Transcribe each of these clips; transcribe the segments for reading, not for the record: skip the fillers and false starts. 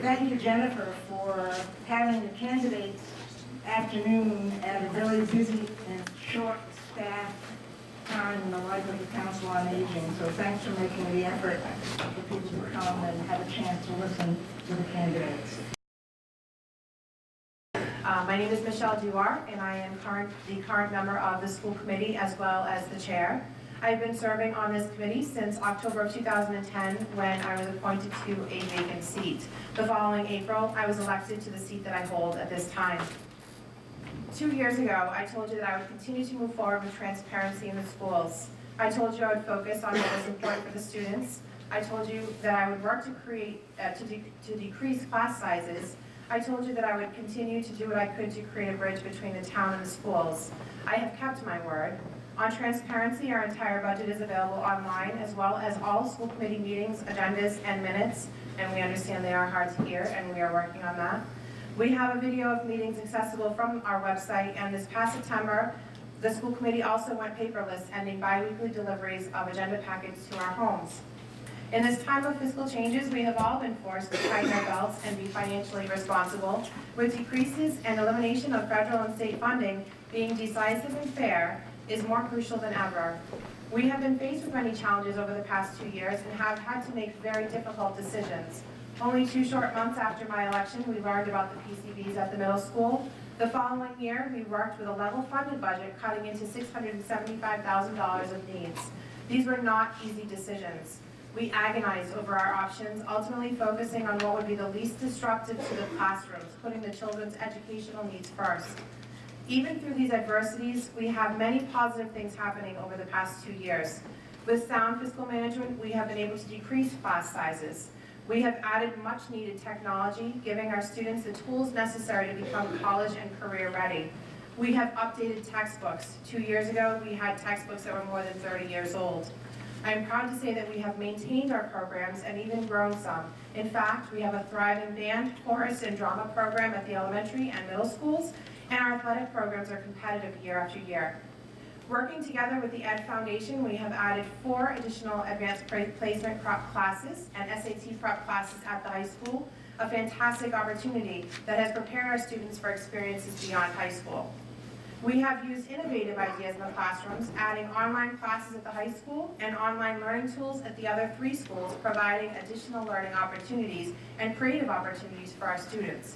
Thank you, Jennifer, for having the candidates afternoon at a really busy and short staff time in the life of the Council on Aging. So thanks for making the effort for people to come and have a chance to listen to the candidates. My name is Michelle Duar, and I am the current member of the school committee as well as the chair. I've been serving on this committee since October of 2010 when I was appointed to a vacant seat. The following April, I was elected to the seat that I hold at this time. 2 years ago, I told you that I would continue to move forward with transparency in the schools. I told you I would focus on what was important for the students. I told you that I would work to decrease class sizes. I told you that I would continue to do what I could to create a bridge between the town and the schools. I have kept my word. On transparency, our entire budget is available online, as well as all school committee meetings, agendas, and minutes, and we understand they are hard to hear, and we are working on that. We have a video of meetings accessible from our website, and this past September, the school committee also went paperless, ending bi-weekly deliveries of agenda packets to our homes. In this time of fiscal changes, we have all been forced to tighten our belts and be financially responsible, with decreases and elimination of federal and state funding being decisive and fair is more crucial than ever. We have been faced with many challenges over the past 2 years and have had to make very difficult decisions. Only 2 short months after my election, we learned about the PCBs at the middle school. The following year, we worked with a level funded budget, cutting into $675,000 of needs. These were not easy decisions. We agonized over our options, ultimately focusing on what would be the least disruptive to the classrooms, putting the children's educational needs first. Even through these adversities, we have many positive things happening over the past 2 years. With sound fiscal management, we have been able to decrease class sizes. We have added much needed technology, giving our students the tools necessary to become college and career ready. We have updated textbooks. 2 years ago, we had textbooks that were more than 30 years old. I am proud to say that we have maintained our programs and even grown some. In fact, we have a thriving band, chorus, and drama program at the elementary and middle schools, and our athletic programs are competitive year after year. Working together with the Ed Foundation, we have added 4 additional advanced placement prep classes and SAT prep classes at the high school, a fantastic opportunity that has prepared our students for experiences beyond high school. We have used innovative ideas in the classrooms, adding online classes at the high school and online learning tools at the other 3 schools, providing additional learning opportunities and creative opportunities for our students.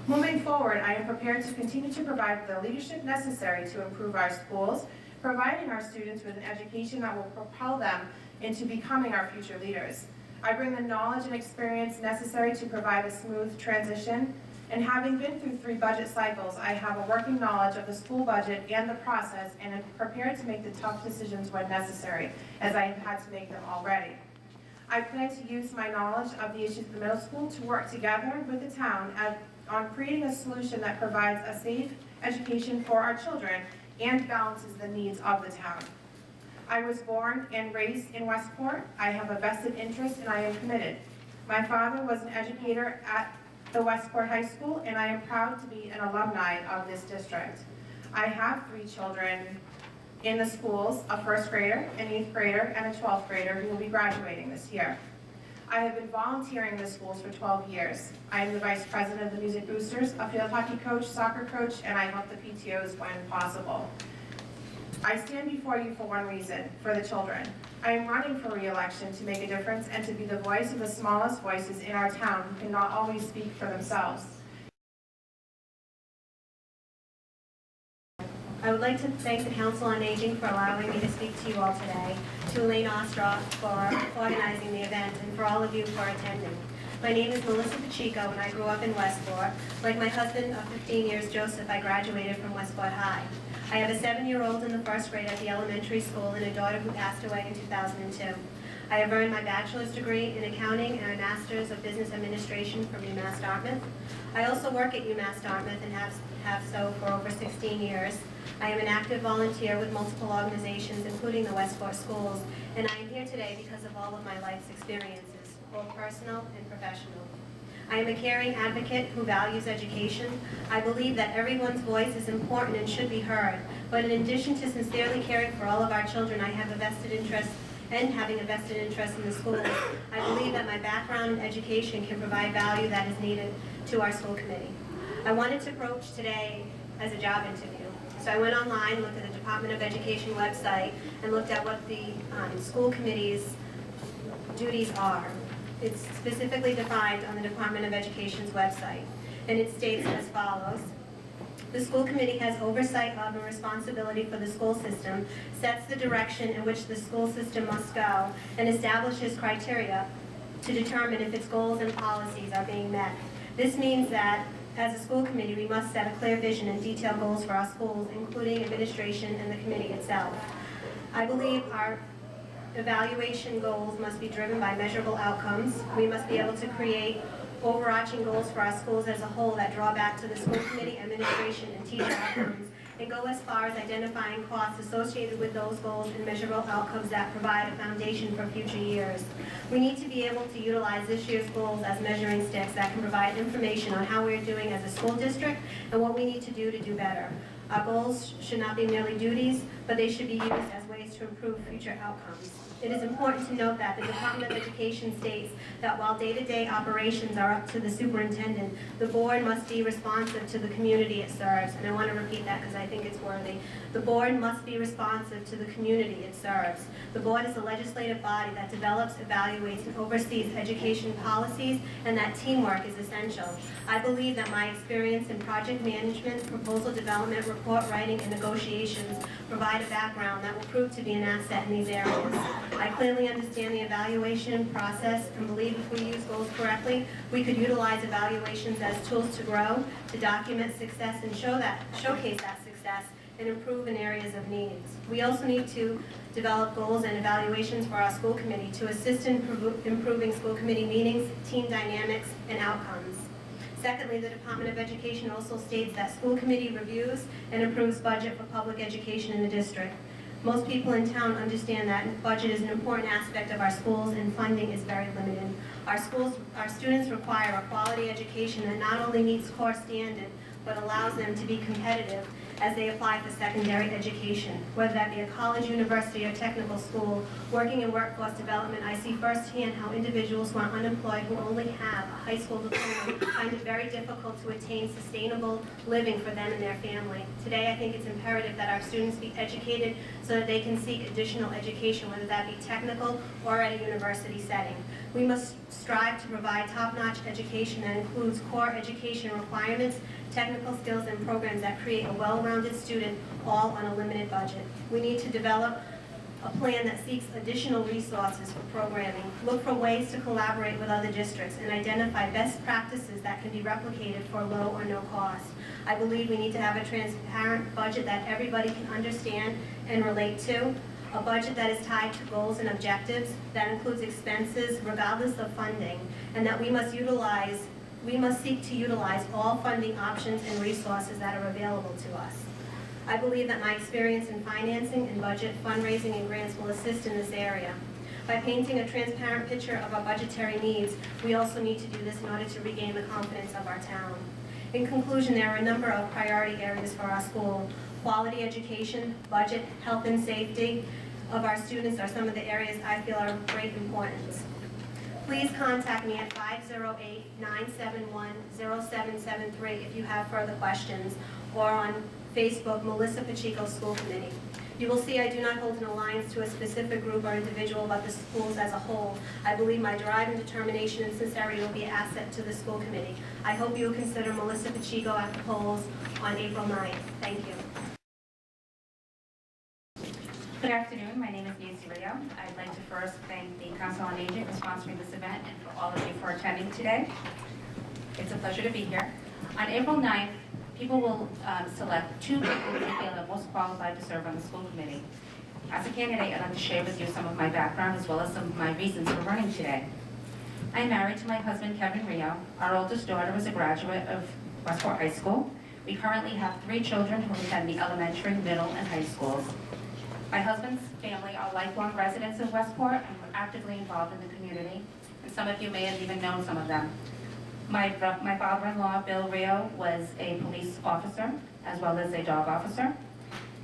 Moving forward, I am prepared to continue to provide the leadership necessary to improve our schools, providing our students with an education that will propel them into becoming our future leaders. I bring the knowledge and experience necessary to provide a smooth transition. And having been through 3 budget cycles, I have a working knowledge of the school budget and the process, and am prepared to make the tough decisions when necessary, as I have had to make them already. I plan to use my knowledge of the issues at the middle school to work together with the town on creating a solution that provides a safe education for our children and balances the needs of the town. I was born and raised in Westport. I have a vested interest and I am committed. My father was an educator at the Westport High School, and I am proud to be an alumni of this district. I have 3 children in the schools, a 1st grader, an 8th grader, and a 12th grader who will be graduating this year. I have been volunteering in the schools for 12 years. I am the vice president of the Music Boosters, a field hockey coach, soccer coach, and I help the PTOs when possible. I stand before you for one reason, for the children. I am running for re-election to make a difference and to be the voice of the smallest voices in our town who cannot always speak for themselves. I would like to thank the Council on Aging for allowing me to speak to you all today, to Elaine Ostroff for organizing the event, and for all of you for attending. My name is Melissa Pacheco, and I grew up in Westport. Like my husband of 15 years, Joseph, I graduated from Westport High. I have a 7-year-old in the 1st grade at the elementary school and a daughter who passed away in 2002. I have earned my bachelor's degree in accounting and a master's of business administration from UMass Dartmouth. I also work at UMass Dartmouth and have so for over 16 years. I am an active volunteer with multiple organizations, including the Westport Schools, and I am here today because of all of my life's experiences, both personal and professional. I am a caring advocate who values education. I believe that everyone's voice is important and should be heard, but in addition to sincerely caring for all of our children, I have a vested interest and having a vested interest in the schools, I believe that my background in education can provide value that is needed to our school committee. I wanted to approach today as a job interview. So I went online, looked at the Department of Education website, and looked at what the school committee's duties are. It's specifically defined on the Department of Education's website, and it states as follows. The school committee has oversight of and responsibility for the school system, sets the direction in which the school system must go, and establishes criteria to determine if its goals and policies are being met. This means that as a school committee, we must set a clear vision and detailed goals for our schools, including administration and the committee itself. I believe our evaluation goals must be driven by measurable outcomes. We must be able to create overarching goals for our schools as a whole that draw back to the school committee, administration, and teacher outcomes, and go as far as identifying costs associated with those goals and measurable outcomes that provide a foundation for future years. We need to be able to utilize this year's goals as measuring sticks that can provide information on how we're doing as a school district and what we need to do better. Our goals should not be merely duties, but they should be used as ways to improve future outcomes. It is important to note that the Department of Education states that while day-to-day operations are up to the superintendent, the board must be responsive to the community it serves. And I want to repeat that because I think it's worthy. The board must be responsive to the community it serves. The board is a legislative body that develops, evaluates, and oversees education policies, and that teamwork is essential. I believe that my experience in project management, proposal development, report writing, and negotiations provide a background that will prove to be an asset in these areas. I clearly understand the evaluation process and believe if we use goals correctly, we could utilize evaluations as tools to grow, to document success and showcase that success and improve in areas of needs. We also need to develop goals and evaluations for our school committee to assist in improving school committee meetings, team dynamics, and outcomes. Secondly, the Department of Education also states that school committee reviews and approves budget for public education in the district. Most people in town understand that budget is an important aspect of our schools and funding is very limited. Our students require a quality education that not only meets core standard, but allows them to be competitive as they apply for secondary education. Whether that be a college, university, or technical school, working in workforce development, I see firsthand how individuals who are unemployed who only have a high school diploma find it very difficult to attain sustainable living for them and their family. Today, I think it's imperative that our students be educated so that they can seek additional education, whether that be technical or at a university setting. We must strive to provide top-notch education that includes core education requirements, technical skills, and programs that create a well-rounded student, all on a limited budget. We need to develop a plan that seeks additional resources for programming, look for ways to collaborate with other districts, and identify best practices that can be replicated for low or no cost. I believe we need to have a transparent budget that everybody can understand and relate to, a budget that is tied to goals and objectives, that includes expenses regardless of funding, and that we must seek to utilize all funding options and resources that are available to us. I believe that my experience in financing and budget, fundraising, and grants will assist in this area. By painting a transparent picture of our budgetary needs, we also need to do this in order to regain the confidence of our town. In conclusion, there are a number of priority areas for our school. Quality education, budget, health and safety of our students are some of the areas I feel are of great importance. Please contact me at 508-971-0773 if you have further questions, or on Facebook, Melissa Pacheco School Committee. You will see I do not hold an alliance to a specific group or individual, but the schools as a whole. I believe my drive and determination and sincerity will be an asset to the school committee. I hope you will consider Melissa Pacheco at the polls on April 9th. Thank you. Good afternoon. My name is Nancy Rio. I'd like to first thank the Council on Aging for sponsoring this event and for all of you for attending today. It's a pleasure to be here. On April 9th, people will select two people who they feel are most qualified to serve on the school committee. As a candidate, I'd like to share with you some of my background as well as some of my reasons for running today. I'm married to my husband, Kevin Rio. Our oldest daughter is a graduate of Westport High School. We currently have 3 children who attend the elementary, middle, and high schools. My husband's family are lifelong residents of Westport and were actively involved in the community, and some of you may have even known some of them. My father-in-law, Bill Rio, was a police officer as well as a dog officer,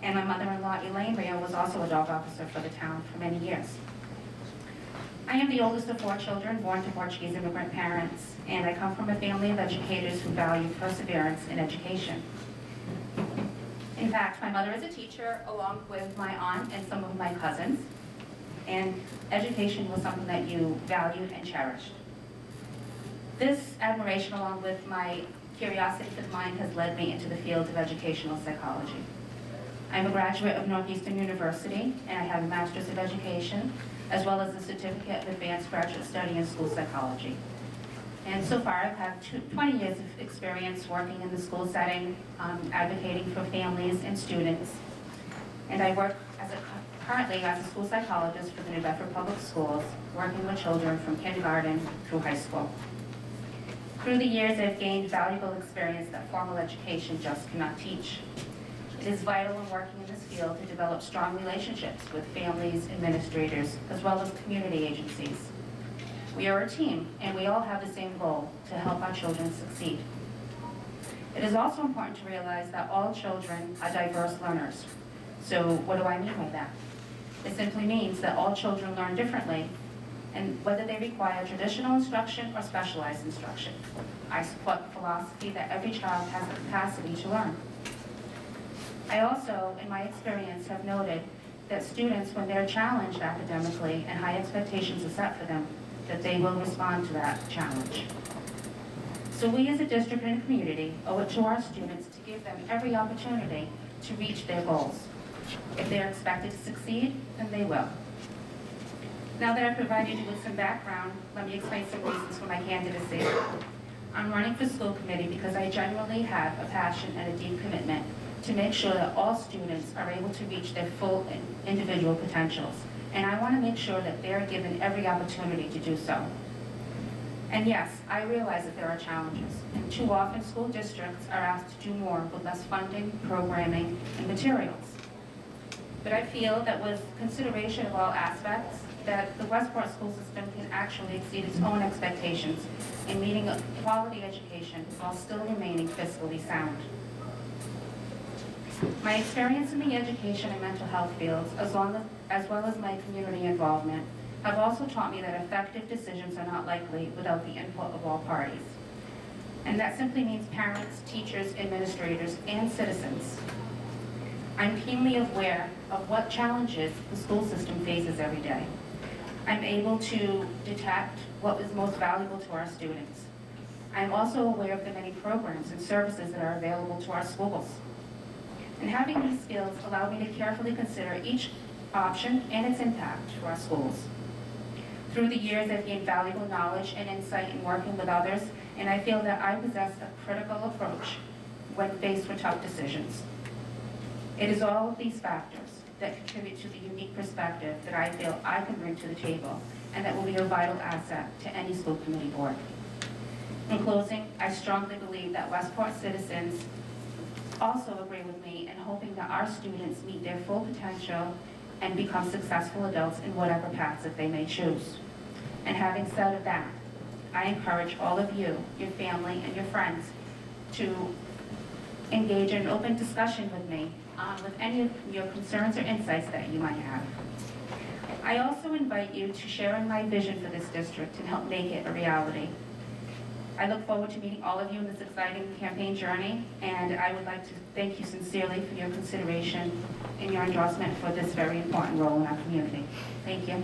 and my mother-in-law, Elaine Rio, was also a dog officer for the town for many years. I am the oldest of 4 children born to Portuguese immigrant parents, and I come from a family of educators who value perseverance in education. In fact, my mother is a teacher along with my aunt and some of my cousins, and education was something that you valued and cherished. This admiration, along with my curiosity for the mind, has led me into the field of educational psychology. I'm a graduate of Northeastern University, and I have a Master's of Education, as well as a Certificate of Advanced Graduate Study in School Psychology. And so far, I've had 20 years of experience working in the school setting, advocating for families and students. And I work currently as a school psychologist for the New Bedford Public Schools, working with children from kindergarten through high school. Through the years, I've gained valuable experience that formal education just cannot teach. It is vital in working in this field to develop strong relationships with families, administrators, as well as community agencies. We are a team, and we all have the same goal, to help our children succeed. It is also important to realize that all children are diverse learners. So what do I mean by that? It simply means that all children learn differently, and whether they require traditional instruction or specialized instruction. I support the philosophy that every child has the capacity to learn. I also, in my experience, have noted that students, when they're challenged academically and high expectations are set for them, that they will respond to that challenge. So we as a district and a community owe it to our students to give them every opportunity to reach their goals. If they're expected to succeed, then they will. Now that I've provided you with some background, let me explain some reasons for my candidacy. I'm running for school committee because I genuinely have a passion and a deep commitment to make sure that all students are able to reach their full individual potentials. And I want to make sure that they're given every opportunity to do so. And yes, I realize that there are challenges, and too often school districts are asked to do more with less funding, programming, and materials. But I feel that with consideration of all aspects, that the Westport school system can actually exceed its own expectations in meeting a quality education while still remaining fiscally sound. My experience in the education and mental health fields, as well as my community involvement, have also taught me that effective decisions are not likely without the input of all parties. And that simply means parents, teachers, administrators, and citizens. I'm keenly aware of what challenges the school system faces every day. I'm able to detect what is most valuable to our students. I'm also aware of the many programs and services that are available to our schools. And having these skills allow me to carefully consider each option and its impact to our schools. Through the years, I've gained valuable knowledge and insight in working with others, and I feel that I possess a critical approach when faced with tough decisions. It is all of these factors that contribute to the unique perspective that I feel I can bring to the table, and that will be a vital asset to any school committee board. In closing, I strongly believe that Westport citizens also agree with me in hoping that our students meet their full potential and become successful adults in whatever paths that they may choose. And having said that, I encourage all of you, your family, and your friends to engage in an open discussion with me with any of your concerns or insights that you might have. I also invite you to share in my vision for this district and help make it a reality. I look forward to meeting all of you in this exciting campaign journey, and I would like to thank you sincerely for your consideration and your endorsement for this very important role in our community. Thank you.